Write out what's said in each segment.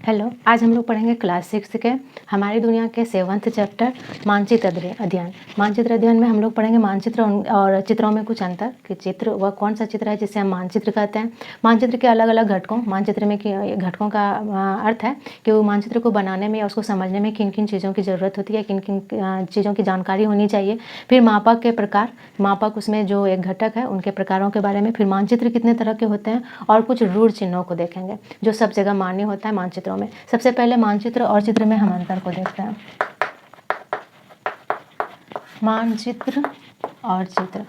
Hello, आज हम लोग पढ़ेंगे क्लास 6 के हमारी दुनिया के 7th चैप्टर मानचित्र अध्ययन। मानचित्र अध्ययन में हम लोग पढ़ेंगे मानचित्र और चित्रों में कुछ अंतर कि चित्र वह कौन सा चित्र है जिसे हम मानचित्र कहते हैं। मानचित्र के अलग अलग घटकों मानचित्र में घटकों का अर्थ है कि वो मानचित्र को बनाने में या उसको समझने में किन किन चीज़ों की ज़रूरत होती है, किन किन चीज़ों की जानकारी होनी चाहिए। फिर मापक के प्रकार, मापक उसमें जो एक घटक है उनके प्रकारों के बारे में, फिर मानचित्र कितने तरह के होते हैं और कुछ रूढ़ चिन्हों को देखेंगे जो सब जगह मान्य होता है मानचित्रों में। सबसे पहले मानचित्र और चित्र में हम अंतर को देखते हैं। मानचित्र और चित्र।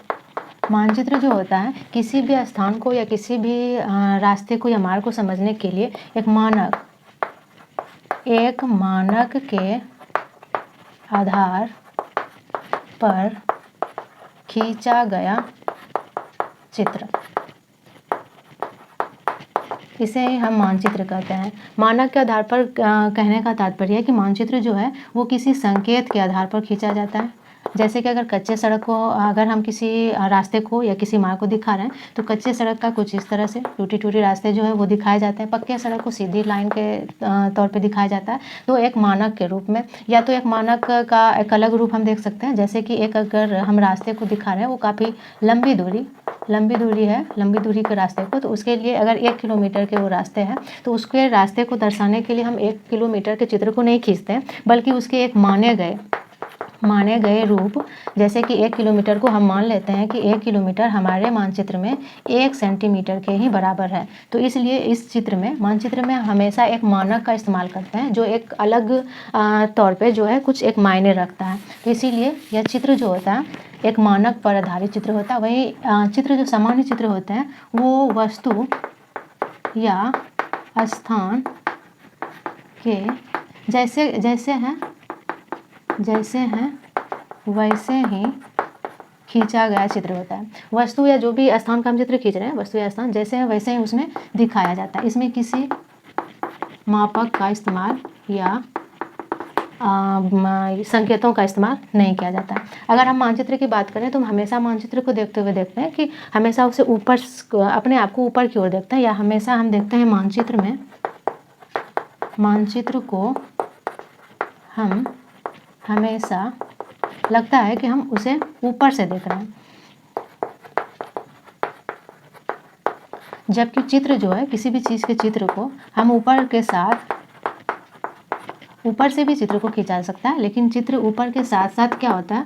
मानचित्र जो होता है किसी भी स्थान को या किसी भी रास्ते को या मार्ग को समझने के लिए एक मानक के आधार पर खींचा गया चित्र, इसे हम मानचित्र कहते हैं। मानक के आधार पर कहने का तात्पर्य है कि मानचित्र जो है वो किसी संकेत के आधार पर खींचा जाता है। जैसे कि अगर कच्चे सड़क को, अगर हम किसी रास्ते को या किसी मार्ग को दिखा रहे हैं तो कच्चे सड़क का कुछ इस तरह से टूटी टूटी रास्ते जो है वो दिखाए जाते हैं। पक्के सड़क को सीधी लाइन के तौर पे दिखाया जाता है। तो एक मानक के रूप में, या तो एक मानक का एक अलग रूप हम देख सकते हैं। जैसे कि एक अगर हम रास्ते को दिखा रहे हैं वो काफ़ी लंबी दूरी के रास्ते को, तो उसके लिए अगर 1 किलोमीटर के वो रास्ते हैं तो उसके रास्ते को दर्शाने के लिए हम 1 किलोमीटर के चित्र को नहीं खींचते हैं, बल्कि उसके एक माने गए रूप, जैसे कि 1 किलोमीटर को हम मान लेते हैं कि 1 किलोमीटर हमारे मानचित्र में 1 सेंटीमीटर के ही बराबर है। तो इसलिए इस चित्र में, मानचित्र में हमेशा एक मानक का इस्तेमाल करते हैं जो एक अलग तौर पे जो है कुछ एक मायने रखता है। तो इसीलिए यह चित्र जो होता है एक मानक पर आधारित चित्र होता है। वही चित्र जो सामान्य चित्र होते हैं वो वस्तु या स्थान के जैसे हैं वैसे ही खींचा गया चित्र होता है। वस्तु या जो भी स्थान का हम चित्र खींच रहे हैं, वस्तु या स्थान जैसे है वैसे ही उसमें दिखाया जाता है। इसमें किसी मापक का इस्तेमाल या संकेतों का इस्तेमाल नहीं किया जाता है। अगर हम मानचित्र की बात करें तो हम हमेशा मानचित्र को देखते हुए देखते हैं कि हमेशा उसे ऊपर, अपने आप को ऊपर की ओर देखते हैं, या हमेशा हम देखते हैं मानचित्र को हम हमेशा लगता है कि हम उसे ऊपर से देख रहे हैं, जबकि चित्र जो है किसी भी चीज़ के चित्र को हम ऊपर से भी चित्र को खींचा जा सकता है, लेकिन चित्र ऊपर के साथ साथ क्या होता है,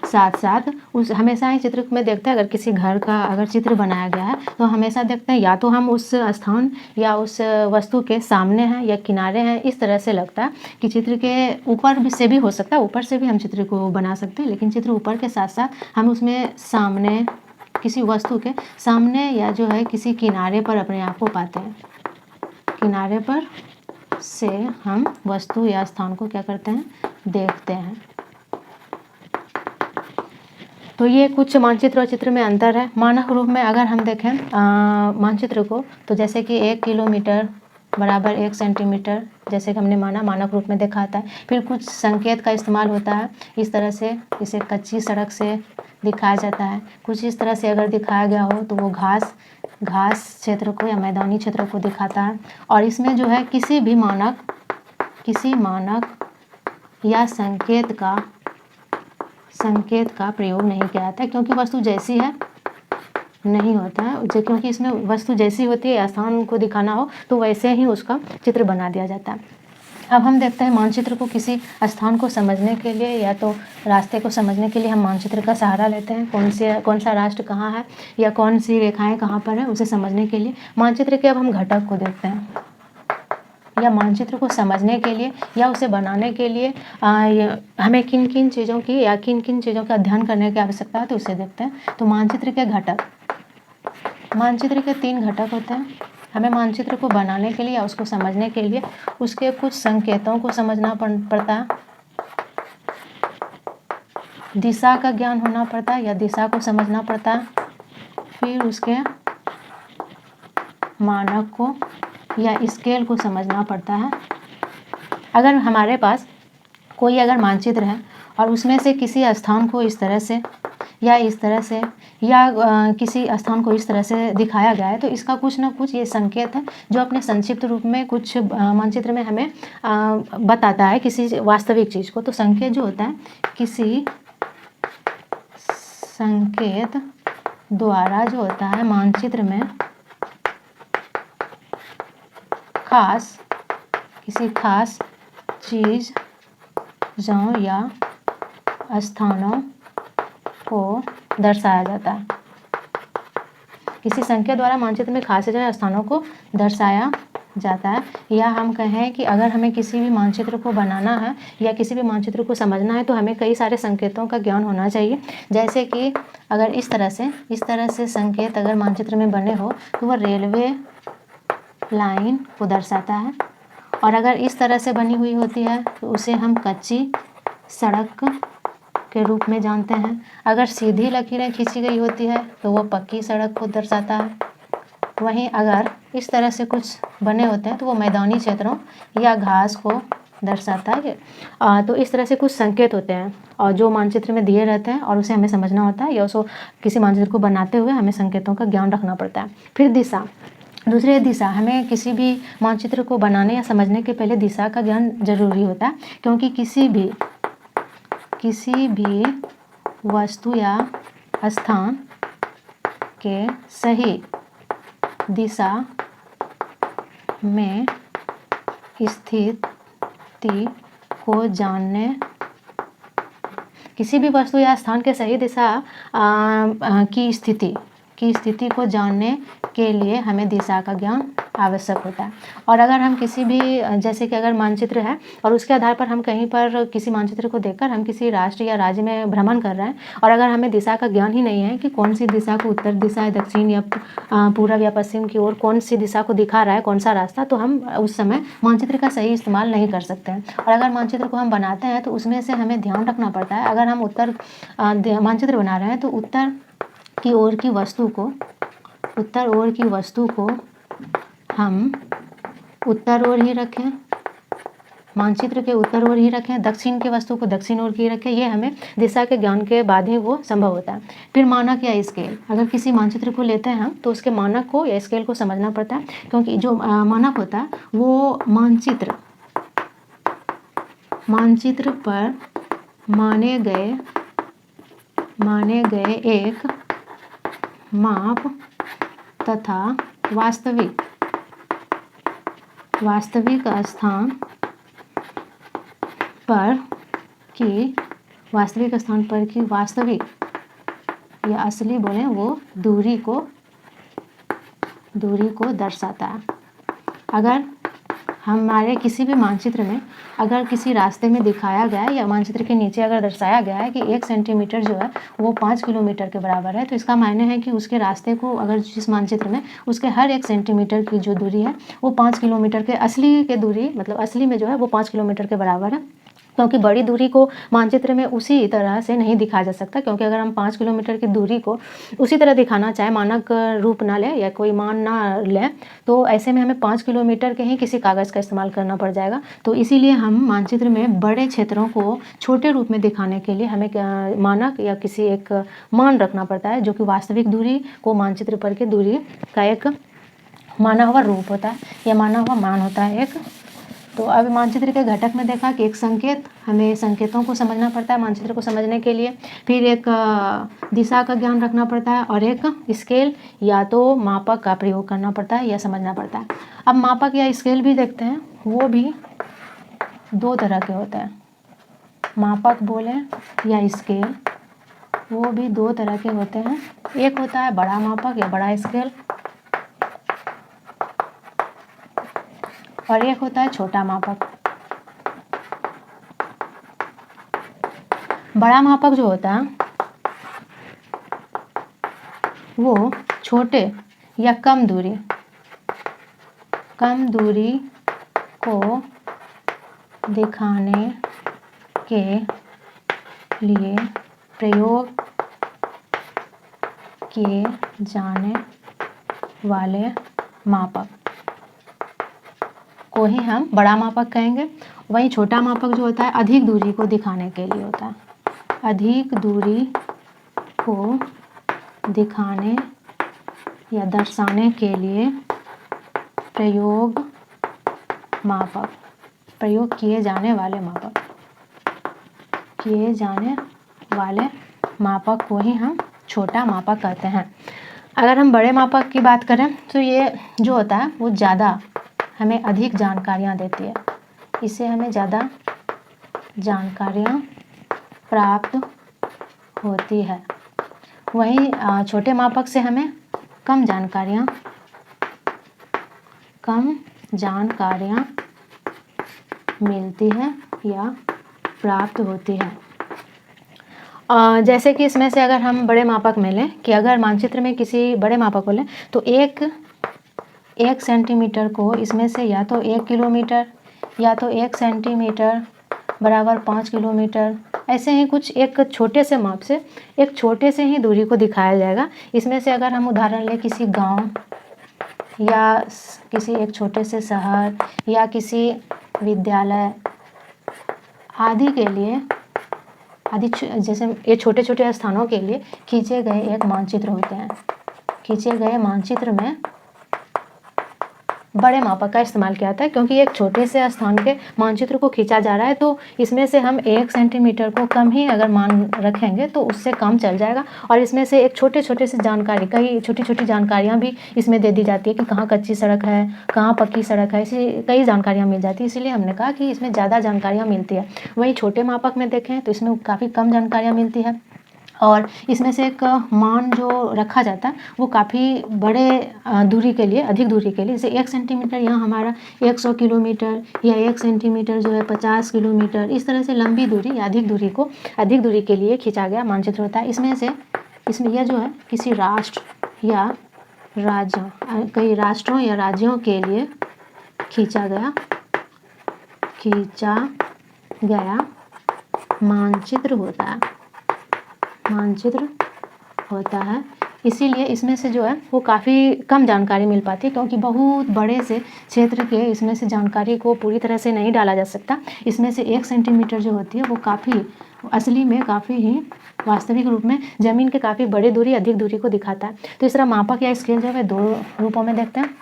साथ साथ उस हमेशा ही चित्र में देखते हैं। अगर किसी घर का अगर चित्र बनाया गया है तो हमेशा देखते हैं या तो हम उस स्थान या उस वस्तु के सामने हैं या किनारे हैं। इस तरह से लगता है कि चित्र के ऊपर से भी हो सकता है, ऊपर से भी हम चित्र को बना सकते हैं, लेकिन चित्र ऊपर के साथ साथ हम उसमें सामने, किसी वस्तु के सामने या जो है किसी किनारे पर अपने आप को पाते हैं। किनारे पर से हम वस्तु या स्थान को क्या करते हैं, देखते हैं। तो ये कुछ मानचित्र और चित्र में अंतर है। मानक रूप में अगर हम देखें मानचित्र को, तो जैसे कि 1 किलोमीटर बराबर 1 सेंटीमीटर, जैसे कि हमने मानक रूप में दिखाता है। फिर कुछ संकेत का इस्तेमाल होता है, इस तरह से इसे कच्ची सड़क से दिखाया जाता है। कुछ इस तरह से अगर दिखाया गया हो तो वो घास क्षेत्र को या मैदानी क्षेत्र को दिखाता है। और इसमें जो है किसी मानक या संकेत का प्रयोग नहीं किया जाता है, क्योंकि वस्तु जैसी है नहीं होता है, क्योंकि इसमें वस्तु जैसी होती है, स्थान को दिखाना हो तो वैसे ही उसका चित्र बना दिया जाता है। अब हम देखते हैं मानचित्र को किसी स्थान को समझने के लिए या तो रास्ते को समझने के लिए हम मानचित्र का सहारा लेते हैं। कौन सा राष्ट्र कहाँ है या कौन सी रेखाएं कहाँ पर है, उसे समझने के लिए मानचित्र के अब हम घटक को देखते हैं, या मानचित्र को समझने के लिए या उसे बनाने के लिए हमें किन किन चीज़ों की या किन किन चीज़ों का अध्ययन करने की आवश्यकता है, तो उसे देखते हैं। तो मानचित्र के 3 घटक होते हैं। हमें मानचित्र को बनाने के लिए या उसको समझने के लिए उसके कुछ संकेतों को समझना पड़ता है, दिशा का ज्ञान होना पड़ता है या दिशा को समझना पड़ता है, फिर उसके मानक को या स्केल को समझना पड़ता है। अगर हमारे पास कोई अगर मानचित्र है और उसमें से किसी स्थान को इस तरह से या इस तरह से, या किसी स्थान को इस तरह से दिखाया गया है, तो इसका कुछ ना कुछ ये संकेत है जो अपने संक्षिप्त रूप में कुछ मानचित्र में हमें बताता है किसी वास्तविक चीज़ को। तो संकेत जो होता है, किसी संकेत द्वारा जो होता है मानचित्र में किसी खास चीज़ों या स्थानों को दर्शाया जाता है। किसी संकेत द्वारा मानचित्र में खास चीज़ों या स्थानों को दर्शाया जाता है। या हम कहें कि अगर हमें किसी भी मानचित्र को बनाना है या किसी भी मानचित्र को समझना है तो हमें कई सारे संकेतों का ज्ञान होना चाहिए। जैसे कि अगर इस तरह से संकेत अगर मानचित्र में बने हो तो वह रेलवे लाइन को दर्शाता है, और अगर इस तरह से बनी हुई होती है तो उसे हम कच्ची सड़क के रूप में जानते हैं। अगर सीधी लकीरें खींची गई होती है तो वह पक्की सड़क को दर्शाता है। वहीं अगर इस तरह से कुछ बने होते हैं तो वो मैदानी क्षेत्रों या घास को दर्शाता है। तो इस तरह से कुछ संकेत होते हैं और जो मानचित्र में दिए रहते हैं और उसे हमें समझना होता है, या उसको किसी मानचित्र को बनाते हुए हमें संकेतों का ज्ञान रखना पड़ता है। फिर दिशा, दूसरी दिशा, हमें किसी भी मानचित्र को बनाने या समझने के पहले दिशा का ज्ञान जरूरी होता है, क्योंकि किसी भी वस्तु या स्थान के सही दिशा में स्थिति को जानने, किसी भी वस्तु या स्थान के सही दिशा की स्थिति को जानने के लिए हमें दिशा का ज्ञान आवश्यक होता है। और अगर हम किसी भी, जैसे कि अगर मानचित्र है और उसके आधार पर हम कहीं पर किसी मानचित्र को देखकर हम किसी राष्ट्र या राज्य में भ्रमण कर रहे हैं, और अगर हमें दिशा का ज्ञान ही नहीं है कि कौन सी दिशा को उत्तर दिशा या दक्षिण या पूर्व या पश्चिम की ओर कौन सी दिशा को दिखा रहा है, कौन सा रास्ता, तो हम उस समय मानचित्र का सही इस्तेमाल नहीं कर सकते हैं। और अगर मानचित्र को हम बनाते हैं तो उसमें से हमें ध्यान रखना पड़ता है, अगर हम मानचित्र बना रहे हैं तो उत्तर ओर की वस्तु को हम उत्तर ओर ही रखें, मानचित्र के उत्तर ओर ही रखें, दक्षिण के वस्तु को दक्षिण ओर ही रखें। ये हमें दिशा के ज्ञान के बाद ही वो संभव होता है। फिर मानक या स्केल, अगर किसी मानचित्र को लेते हैं हम तो उसके मानक को या स्केल को समझना पड़ता है, क्योंकि जो मानक होता है वो मानचित्र पर माने गए एक माप तथा वास्तविक स्थान पर की वास्तविक या असली बोलें वो दूरी को दर्शाता है। अगर हमारे किसी भी मानचित्र में अगर किसी रास्ते में दिखाया गया है या मानचित्र के नीचे अगर दर्शाया गया है कि 1 सेंटीमीटर जो है वो 5 किलोमीटर के बराबर है, तो इसका मायने है कि उसके रास्ते को, अगर जिस मानचित्र में उसके हर 1 सेंटीमीटर की जो दूरी है वो 5 किलोमीटर के असली में जो है वो 5 किलोमीटर के बराबर है। क्योंकि बड़ी दूरी को मानचित्र में उसी तरह से नहीं दिखाया जा सकता, क्योंकि अगर हम 5 किलोमीटर की दूरी को उसी तरह दिखाना चाहे, मानक रूप ना ले या कोई मान ना ले, तो ऐसे में हमें 5 किलोमीटर के ही किसी कागज़ का इस्तेमाल करना पड़ जाएगा। तो इसीलिए हम मानचित्र में बड़े क्षेत्रों को छोटे रूप में दिखाने के लिए हमें मानक या किसी एक मान रखना पड़ता है, जो कि वास्तविक दूरी को मानचित्र पर की दूरी का एक माना हुआ रूप होता है या माना हुआ मान होता है एक। तो अब मानचित्र के घटक में देखा कि एक संकेत, हमें संकेतों को समझना पड़ता है मानचित्र को समझने के लिए, फिर एक दिशा का ज्ञान रखना पड़ता है, और एक स्केल या तो मापक का प्रयोग करना पड़ता है या समझना पड़ता है। अब मापक या स्केल भी देखते हैं, वो भी 2 तरह के होते हैं। मापक बोले या स्केल, वो भी 2 तरह के होते हैं। एक होता है बड़ा मापक या बड़ा स्केल, और एक होता है छोटा मापक। बड़ा मापक जो होता है वो छोटे या कम दूरी को दिखाने के लिए प्रयोग किए जाने वाले मापक को ही हम बड़ा मापक कहेंगे। वहीं छोटा मापक जो होता है अधिक दूरी को दिखाने के लिए होता है, अधिक दूरी को दिखाने या दर्शाने के लिए प्रयोग किए जाने वाले मापक को ही हम छोटा मापक कहते हैं। अगर हम बड़े मापक की बात करें तो ये जो होता है वो ज़्यादा हमें अधिक जानकारियाँ देती है, इससे हमें ज़्यादा जानकारियाँ प्राप्त होती है। वहीं छोटे मापक से हमें कम जानकारियाँ मिलती है या प्राप्त होती है। जैसे कि इसमें से अगर हम बड़े मापक में लें कि अगर मानचित्र में किसी बड़े मापक को लें तो एक सेंटीमीटर को इसमें से या तो 1 किलोमीटर या तो 1 सेंटीमीटर बराबर 5 किलोमीटर, ऐसे ही कुछ एक छोटे से माप से एक छोटे से ही दूरी को दिखाया जाएगा। इसमें से अगर हम उदाहरण लें किसी गांव या किसी एक छोटे से शहर या किसी विद्यालय आदि के लिए जैसे ये छोटे छोटे स्थानों के लिए खींचे गए एक मानचित्र होते हैं। खींचे गए मानचित्र में बड़े मापक का इस्तेमाल किया जाता है, क्योंकि एक छोटे से स्थान के मानचित्र को खींचा जा रहा है तो इसमें से हम 1 सेंटीमीटर को कम ही अगर मान रखेंगे तो उससे कम चल जाएगा। और इसमें से एक छोटे छोटे से जानकारी, कई छोटी छोटी जानकारियाँ भी इसमें दे दी जाती है कि कहाँ कच्ची सड़क है, कहाँ पक्की सड़क है, ऐसी कई जानकारियाँ मिल जाती है। इसीलिए हमने कहा कि इसमें ज़्यादा जानकारियाँ मिलती है। वहीं छोटे मापक में देखें तो इसमें काफ़ी कम जानकारियाँ मिलती है और इसमें से एक मान जो रखा जाता है वो काफ़ी बड़े दूरी के लिए, अधिक दूरी के लिए, जैसे 1 सेंटीमीटर यहाँ हमारा 100 किलोमीटर या 1 सेंटीमीटर जो है 50 किलोमीटर, इस तरह से लंबी दूरी या अधिक दूरी के लिए खींचा गया मानचित्र होता है। इसमें यह जो है किसी राष्ट्र या राज्यों, कई राष्ट्रों या राज्यों के लिए खींचा गया मानचित्र होता है। इसीलिए इसमें से जो है वो काफ़ी कम जानकारी मिल पाती है, क्योंकि बहुत बड़े से क्षेत्र के इसमें से जानकारी को पूरी तरह से नहीं डाला जा सकता। इसमें से 1 सेंटीमीटर जो होती है वो असली में काफ़ी ही वास्तविक रूप में ज़मीन के काफ़ी बड़े दूरी, अधिक दूरी को दिखाता है। तो इस तरह मापक या स्केल जो है 2 रूपों में देखते हैं।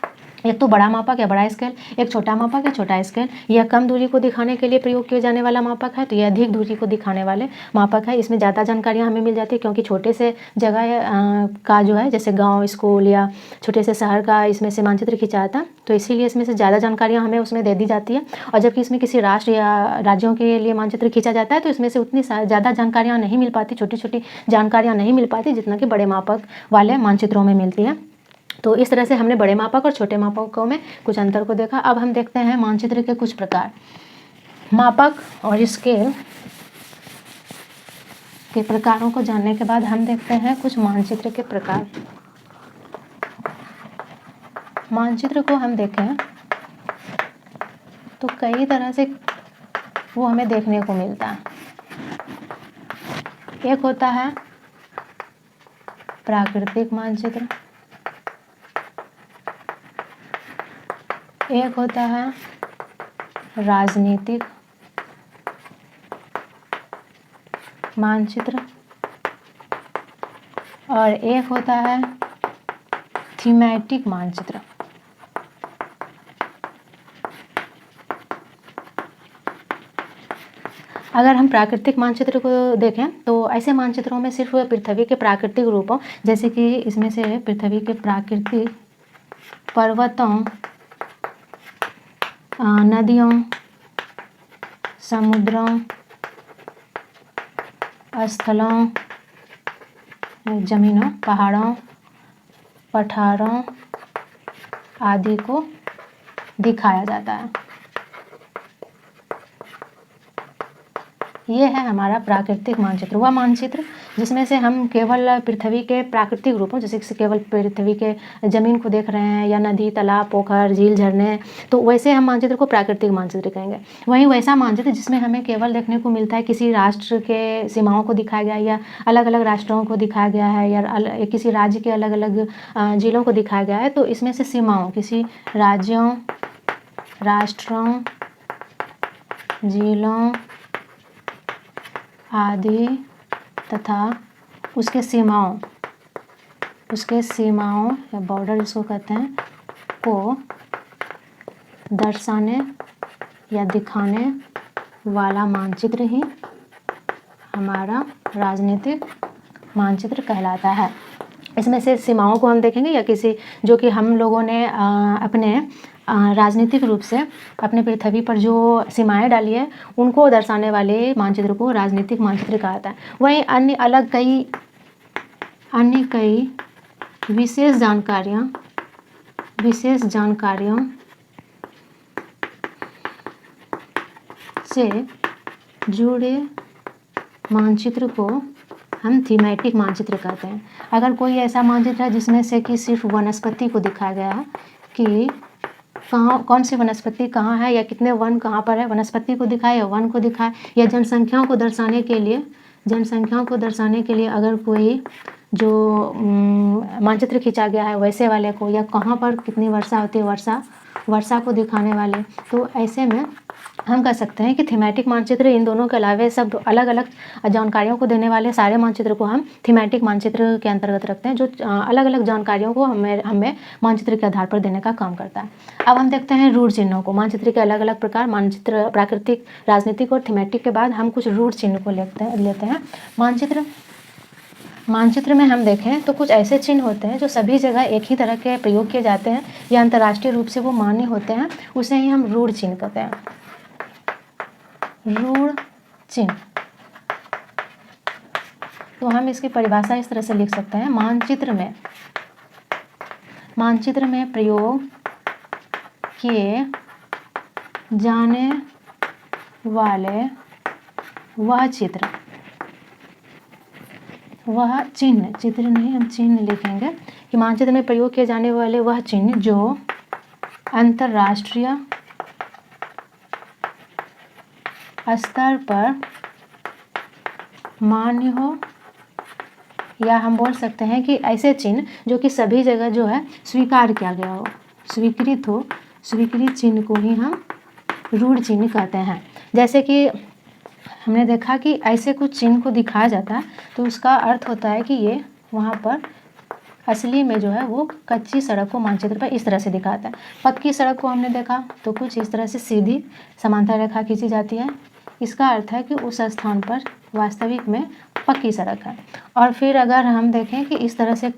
एक तो बड़ा मापक या बड़ा स्केल, एक छोटा मापक या छोटा स्केल। यह कम दूरी को दिखाने के लिए प्रयोग किए जाने वाला मापक है, तो यह अधिक दूरी को दिखाने वाले मापक है। इसमें ज़्यादा जानकारियाँ हमें मिल जाती है, क्योंकि छोटे से जगह का जो है, जैसे गांव, स्कूल या छोटे से शहर का इसमें से मानचित्र खींचा जाता है, तो इसीलिए इसमें से ज़्यादा जानकारियाँ हमें उसमें दे दी जाती है। और जबकि इसमें किसी राष्ट्र या राज्यों के लिए मानचित्र खींचा जाता है तो इसमें से उतनी ज़्यादा जानकारियाँ नहीं मिल पाती, छोटी छोटी जानकारियाँ नहीं मिल पाती जितना कि बड़े मापक वाले मानचित्रों में मिलती है। तो इस तरह से हमने बड़े मापक और छोटे मापकों में कुछ अंतर को देखा। अब हम देखते हैं मानचित्र के कुछ प्रकार। मापक और स्केल के प्रकारों को जानने के बाद हम देखते हैं कुछ मानचित्र के प्रकार। मानचित्र को हम देखें तो कई तरह से वो हमें देखने को मिलता है। एक होता है प्राकृतिक मानचित्र, एक होता है राजनीतिक मानचित्र और एक होता है थीमेटिक मानचित्र। अगर हम प्राकृतिक मानचित्र को देखें तो ऐसे मानचित्रों में सिर्फ पृथ्वी के प्राकृतिक रूपों, जैसे कि इसमें से पृथ्वी के प्राकृतिक पर्वतों, नदियों, समुद्रों, स्थलों, जमीनों, पहाड़ों, पठारों आदि को दिखाया जाता है। ये है हमारा प्राकृतिक मानचित्र, वह मानचित्र जिसमें से हम केवल पृथ्वी के प्राकृतिक रूपों, जैसे कि केवल पृथ्वी के ज़मीन को देख रहे हैं या नदी, तालाब, पोखर, झील, झरने, तो वैसे हम मानचित्र को प्राकृतिक मानचित्र कहेंगे। वहीं वैसा मानचित्र जिसमें हमें केवल देखने को मिलता है किसी राष्ट्र के सीमाओं को दिखाया गया या अलग अलग राष्ट्रों को दिखाया गया है या किसी राज्य के अलग अलग जिलों को दिखाया गया है, तो इसमें से सीमाओं, किसी राज्यों, राष्ट्रों, जिलों आदि तथा उसके सीमाओं या बॉर्डर जिसको कहते हैं को दर्शाने या दिखाने वाला मानचित्र ही हमारा राजनीतिक मानचित्र कहलाता है। इसमें से सीमाओं को हम देखेंगे या किसी जो कि हम लोगों ने अपने राजनीतिक रूप से अपने पृथ्वी पर जो सीमाएं डाली है उनको दर्शाने वाले मानचित्र को राजनीतिक मानचित्र कहा जाता है। वहीं अन्य कई विशेष जानकारियों से जुड़े मानचित्र को हम थीमेटिक मानचित्र कहते हैं। अगर कोई ऐसा मानचित्र है जिसमें से कि सिर्फ वनस्पति को दिखाया गया है कि कौन सी वनस्पति कहाँ है या कितने वन कहाँ पर है, वनस्पति को दिखाए या वन को दिखाए, या जनसंख्याओं को दर्शाने के लिए अगर कोई जो मानचित्र खींचा गया है वैसे वाले को, या कहाँ पर कितनी वर्षा होती है वर्षा को दिखाने वाले, तो ऐसे में हम कह सकते हैं कि थीमेटिक मानचित्र इन दोनों के अलावा सब अलग अलग जानकारियों को देने वाले सारे मानचित्र को हम थीमेटिक मानचित्र के अंतर्गत रखते हैं, जो अलग अलग जानकारियों को हमें मानचित्र के आधार पर देने का काम करता है। अब हम देखते हैं रूढ़ चिन्हों को। मानचित्र के अलग अलग प्रकार, मानचित्र प्राकृतिक, राजनीतिक और थीमेटिक के बाद हम कुछ रूढ़ चिन्ह को लेते हैं। मानचित्र में हम देखें तो कुछ ऐसे चिन्ह होते हैं जो सभी जगह एक ही तरह के प्रयोग किए जाते हैं या अंतर्राष्ट्रीय रूप से वो मान्य होते हैं, उसे ही हम रूढ़ चिन्ह कहते हैं। रूढ़ चिन्ह, तो हम इसकी परिभाषा इस तरह से लिख सकते हैं। मानचित्र में प्रयोग किए जाने वाले वह चिन्ह, चित्र नहीं हम चिन्ह लिखेंगे, कि मानचित्र में प्रयोग किए जाने वाले वह चिन्ह जो अंतर्राष्ट्रीय स्तर पर मान्य हो, या हम बोल सकते हैं कि ऐसे चिन्ह जो कि सभी जगह जो है स्वीकार किया गया हो, स्वीकृत चिन्ह को ही हम रूढ़ चिन्ह कहते हैं। जैसे कि हमने देखा कि ऐसे कुछ चिन्ह को दिखाया जाता है तो उसका अर्थ होता है कि ये वहाँ पर असली में जो है वो कच्ची सड़क को मानचित्र पर इस तरह से दिखाता है। पक्की सड़क को हमने देखा तो कुछ इस तरह से सीधी समांतर रेखा खींची जाती है, इसका अर्थ है कि उस स्थान पर वास्तविक में पक्की सड़क है। और फिर अगर हम देखें कि इस तरह से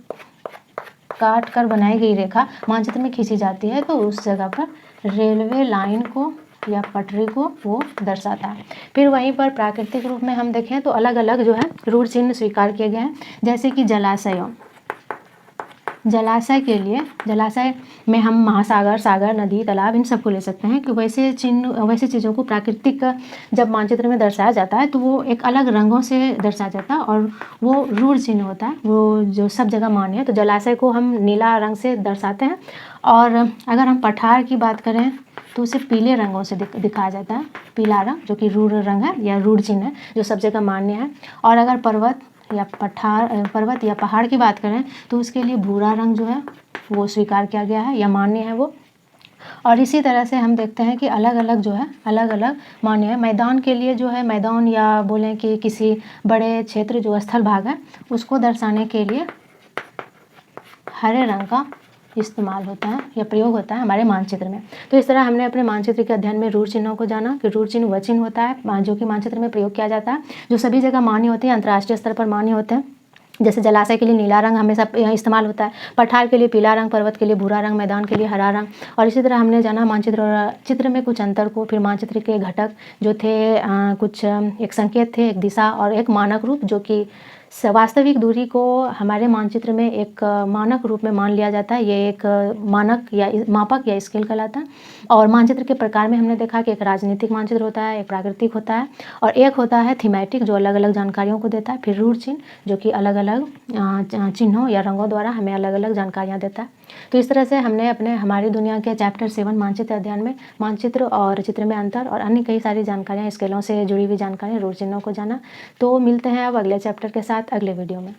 काट कर बनाई गई रेखा मानचित्र में खींची जाती है तो उस जगह पर रेलवे लाइन को या पटरी को वो दर्शाता है। फिर वहीं पर प्राकृतिक रूप में हम देखें तो अलग अलग जो है रूढ़ चिन्ह स्वीकार किए गए हैं, जैसे कि जलाशय के लिए, जलाशय में हम महासागर, सागर, नदी, तालाब इन सबको ले सकते हैं कि वैसे चीज़ों को प्राकृतिक जब मानचित्र में दर्शाया जाता है तो वो एक अलग रंगों से दर्शाया जाता है और वो रूढ़ चिन्ह होता है, वो जो सब जगह मान्य है। तो जलाशय को हम नीला रंग से दर्शाते हैं, और अगर हम पठार की बात करें तो उसे पीले रंगों से दिखाया जाता है, पीला रंग जो कि रूढ़ रंग है या रूढ़ चिन्ह है जो सब जगह मान्य है। और अगर पर्वत या पहाड़ की बात करें तो उसके लिए भूरा रंग जो है वो स्वीकार किया गया है या मान्य है वो। और इसी तरह से हम देखते हैं कि अलग अलग मान्य है। मैदान के लिए जो है, मैदान या बोलें कि किसी बड़े क्षेत्र जो स्थल भाग है उसको दर्शाने के लिए हरे रंग का इस्तेमाल होता है या प्रयोग होता है हमारे मानचित्र में। तो इस तरह हमने अपने मानचित्र के अध्ययन में रूढ़ चिन्हों को जाना कि रूढ़ चिन्ह वह चिन्ह होता है जो कि मानचित्र में प्रयोग किया जाता है, जो सभी जगह मान्य होते हैं, अंतर्राष्ट्रीय स्तर पर मान्य होते हैं। जैसे जलाशय के लिए नीला रंग हमेशा इस्तेमाल होता है, पठार के लिए पीला रंग, पर्वत के लिए भूरा रंग, मैदान के लिए हरा रंग। और इसी तरह हमने जाना मानचित्र और चित्र में कुछ अंतर को। फिर मानचित्र के घटक जो थे कुछ एक संकेत थे, एक दिशा और एक मानक रूप, जो कि वास्तविक दूरी को हमारे मानचित्र में एक मानक रूप में मान लिया जाता है। ये एक मानक या मापक या स्केल कहलाता है। और मानचित्र के प्रकार में हमने देखा कि एक राजनीतिक मानचित्र होता है, एक प्राकृतिक होता है और एक होता है थीमेटिक जो अलग अलग जानकारियों को देता है। फिर रूढ़ चिन्ह जो कि अलग अलग चिन्हों या रंगों द्वारा हमें अलग अलग जानकारियाँ देता है। तो इस तरह से हमने हमारी दुनिया के चैप्टर 7 मानचित्र अध्ययन में मानचित्र और चित्र में अंतर और अन्य कई सारी जानकारियाँ, स्केलों से जुड़ी हुई जानकारियाँ, रूढ़ चिन्हों को जाना। तो मिलते हैं अब अगले चैप्टर के साथ अगले वीडियो में।